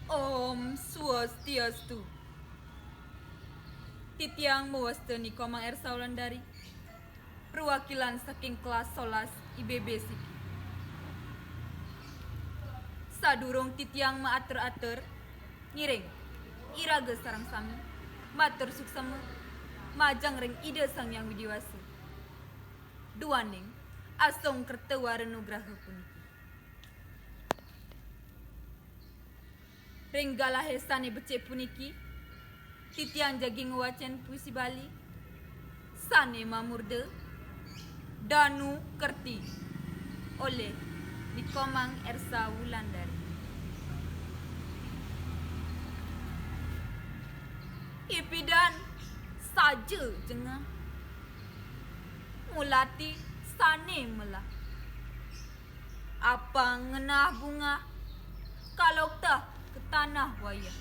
Om Swastiastu. Titiang mewastani Komang Ersa Wulandari, perwakilan saking kelas 11 IBB Siki. Sadurung titiang maater-ater, ngiring, iraga sarang sami, matur suksema, majang ring ide sang yang widiwasa. Duaning, asong kertewara nugraha puniki. Ring galahe sane becek puniki, titiang jaging wacen puisi Bali, sane mamurde, danu kerti, oleh di Komang Ersa Wulandari. Ipidan saja jengah, mulati sane melah. Apa ngenah bunga, kalau tah ke tanah wayah.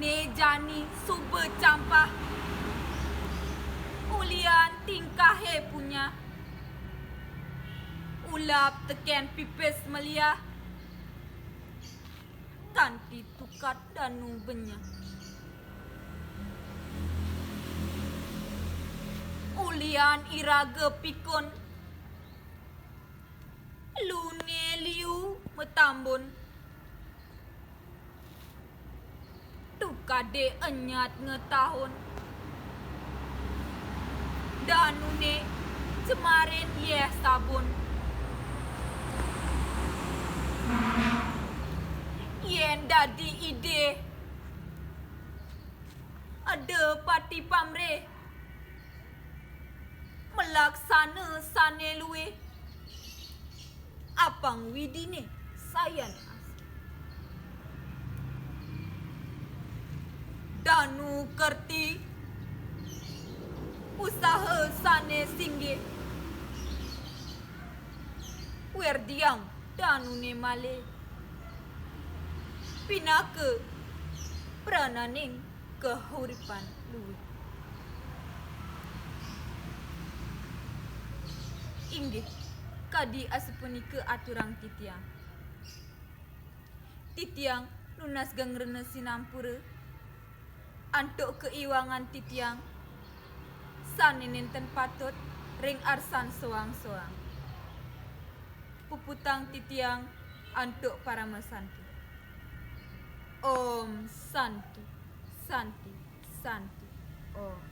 Nejani sube campah, ulian tingkahe punya, ulap teken pipes melia, kanti tukat danu benya. Ulian iraga pikun, lune liu metambun, tukade enyat ngetahun, danune cemarin yeh sabun, yen dadi ide, ada pati pamre, melaksana sane luwe, apang widine sayan as. Danu kerti, usaha sane singge, werdiang danune male, pinaka prananing kehuripan luwe. Inggih kadi asupuni ke aturang titiang. Titiang lunas gangrena sinampura, antuk keiwangan titiang, saninenten patut ring arsan soang-soang. Puputang titiang antuk para masanti. Om Santi, Santi, Santi, Om.